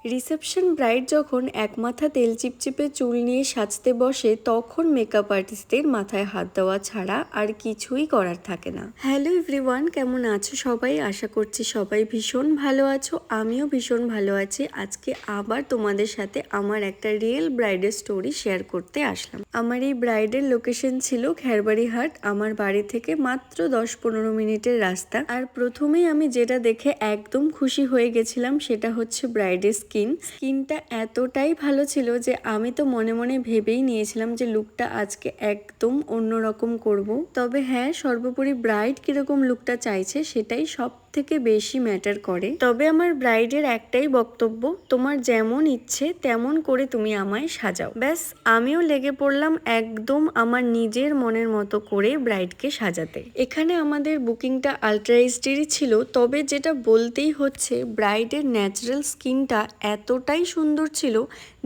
Reception bride যখন এক মাথা তেল চিপচিপে চুল নিয়ে সাজতে বসে তখন মেকআপ আর্টিস্টদের মাথায় হাত দেওয়া ছাড়া আর কিছুই করার থাকে না। হ্যালো এভরিওয়ান, কেমন আছো সবাই? আশা করছি সবাই ভীষণ ভালো আছো, আমিও ভীষণ ভালো আছি। আজকে আবার তোমাদের সাথে আমার একটা রিয়েল ব্রাইডের স্টোরি শেয়ার করতে আসলাম। আমার এই ব্রাইডের লোকেশন ছিল খেরবাড়ি হাট, আমার বাড়ি থেকে মাত্র 10-15 মিনিটের রাস্তা। আর প্রথমেই আমি যেটা দেখে একদম খুশি হয়ে গেছিলাম সেটা হচ্ছে ব্রাইডের স্কিনটা এতটাই ভালো ছিল যে আমি তো মনে মনে ভেবেই নিয়েছিলাম যে লুকটা আজকে একদম অন্যরকম করব। তবে হ্যাঁ, সর্বোপরি ব্রাইড কিরকম লুকটা চাইছে সেটাই সব থেকে বেশি ম্যাটার করে। তবে আমার ব্রাইডের একটাই বক্তব্য, তোমার যেমন ইচ্ছে তেমন করে তুমি আমায় সাজাও। ব্যাস, আমিও লেগে পড়লাম একদম আমার নিজের মনের মতো করে ব্রাইডকে সাজাতে। এখানে আমাদের বুকিংটা আলট্রা এইচডিরই ছিল, তবে যেটা বলতেই হচ্ছে ব্রাইডের ন্যাচারাল স্কিনটা এতটাই সুন্দর ছিল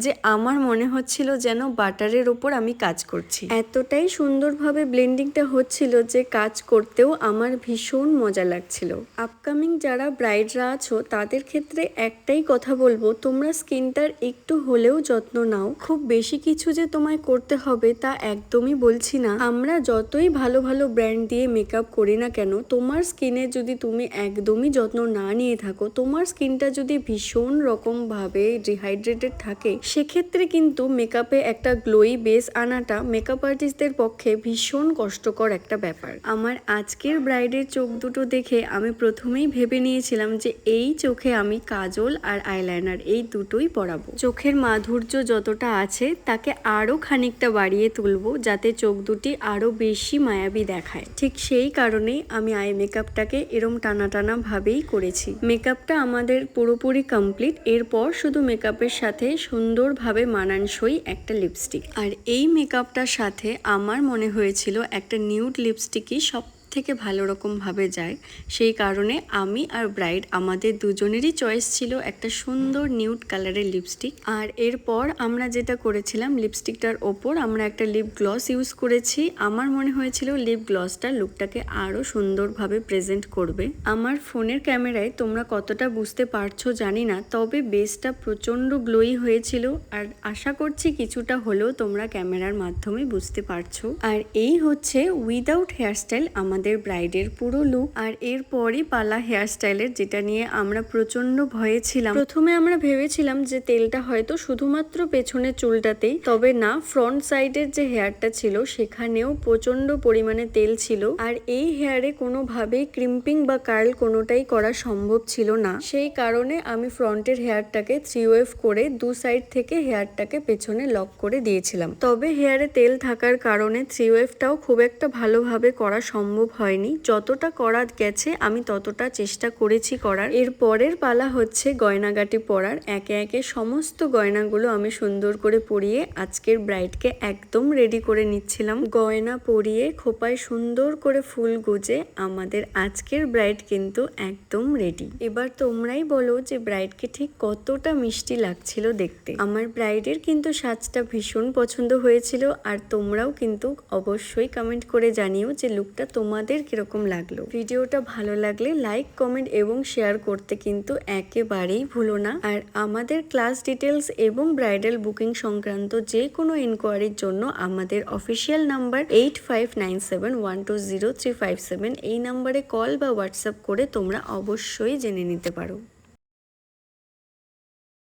যে আমার মনে হচ্ছিল যেন বাটারের ওপর আমি কাজ করছি। এতটাই সুন্দরভাবে ব্লেন্ডিংটা হচ্ছিল যে কাজ করতেও আমার ভীষণ মজা লাগছিল। আপকামিং যারা ব্রাইডরা আছো তাদের ক্ষেত্রে একটাই কথা বলবো, তোমরা স্কিনটার একটু হলেও যত্ন নাও। খুব বেশি কিছু যে তোমায় করতে হবে তা একদমই বলছি না। আমরা যতই ভালো ভালো ব্র্যান্ড দিয়ে মেকআপ করি না কেন, তোমার স্কিনে যদি তুমি একদমই যত্ন না নিয়ে থাকো, তোমার স্কিনটা যদি ভীষণ রকম ভাবে ডিহাইড্রেটেড থাকে, সেক্ষেত্রে কিন্তু মেকআপে একটা গ্লোই বেস আনাটা মেকআপ আর্টিস্টদের পক্ষে ভীষণ কষ্টকর একটা ব্যাপার। আমার আজকের ব্রাইডের চোখ দুটো দেখে আমি প্রথমেই ভেবে নিয়েছিলাম যে এই চোখে আমি কাজল আর আইলাইনার এই দুটোই পরাবো। চোখের মাধুর্য যতটা আছে তাকে আরো খানিকটা বাড়িয়ে তুলবো যাতে চোখ দুটি আরো বেশি মায়াবী দেখায়। ঠিক সেই কারণেই আমি আই মেকআপটাকে এরম টানা টানা ভাবেই করেছি। মেকআপটা আমাদের পুরোপুরি কমপ্লিট, এরপর শুধু মেকআপের সাথে সুন্দরভাবে মানানসই একটা লিপস্টিক। আর এই মেকআপটার সাথে আমার মনে হয়েছিল একটা নিউড লিপস্টিকই সব থেকে ভালো রকম ভাবে যায়। সেই কারণে আমি আর ব্রাইড আমাদের দুজনেরই চয়েস ছিল একটা সুন্দর নিউড কালারের লিপস্টিক। আর এরপর আমরা যেটা করেছিলাম, লিপস্টিকটার ওপর আমরা একটা লিপ গ্লস ইউজ করেছি। আমার মনে হয়েছিল লিপ গ্লসটা লুকটাকে আরো সুন্দরভাবে প্রেজেন্ট করবে। আমার ফোনের ক্যামেরায় তোমরা কতটা বুঝতে পারছো জানি না, তবে বেসটা প্রচন্ড গ্লোই হয়েছিল। আর আশা করছি কিছুটা হলেও তোমরা ক্যামেরার মাধ্যমে বুঝতে পারছো। আর এই হচ্ছে উইদাউট হেয়ারস্টাইল আমাদের ব্রাইডের পুরো লুক। আর এরপরই পালা হেয়ারস্টাইলের, যেটা নিয়ে আমরা প্রচন্ড ভয়ে ছিলাম। প্রথমে আমরা ভেবেছিলাম যে তেলটা হয়তো শুধুমাত্র পেছনের চুলটাতেই, তবে না, ফ্রন্ট সাইডের যে হেয়ারটা ছিল সেখানেও প্রচন্ড পরিমাণে তেল ছিল। আর এই হেয়ারে কোনোভাবেই ক্রিম্পিং বা কার্ল কোনোটাই করা সম্ভব ছিল না। সেই কারণে আমি ফ্রন্টের হেয়ারটাকে 3 ওয়েভ করে দু সাইড থেকে হেয়ারটাকে পেছনে লক করে দিয়েছিলাম। তবে হেয়ারে তেল থাকার কারণে 3 ওয়েভটাও খুব একটা ভালোভাবে করা সম্ভব হয়নি। যতটা করা গেছে আমি ততটা চেষ্টা করেছি করার। এর পরের পালা হচ্ছে গয়নাগাটি পরার। একে একে সমস্ত গয়নাগুলো আমি সুন্দর করে পরিয়ে আজকের ব্রাইডকে একদম রেডি করে নিচ্ছিলাম। গয়না পরিয়ে খোপায় সুন্দর করে ফুল গুজে আমাদের আজকের ব্রাইড কিন্তু একদম রেডি। এবার তোমরাই বলো যে ব্রাইডকে ঠিক কতটা মিষ্টি লাগছিল দেখতে। আমার ব্রাইডের কিন্তু সাজটা ভীষণ পছন্দ হয়েছিল। আর তোমরাও কিন্তু অবশ্যই কমেন্ট করে জানিও যে লুকটা তোমাদের কিরকম লাগলো। ভিডিওটা ভালো লাগলে লাইক, কমেন্ট এবং শেয়ার করতে কিন্তু একেবারেই ভুলো না। আর আমাদের ক্লাস ডিটেলস এবং ব্রাইডাল বুকিং সংক্রান্ত যে কোনো ইনকোয়ারির জন্য আমাদের অফিসিয়াল নাম্বার 8597120357 এই নাম্বারে কল বা হোয়াটসঅ্যাপ করে তোমরা অবশ্যই জেনে নিতে পারো।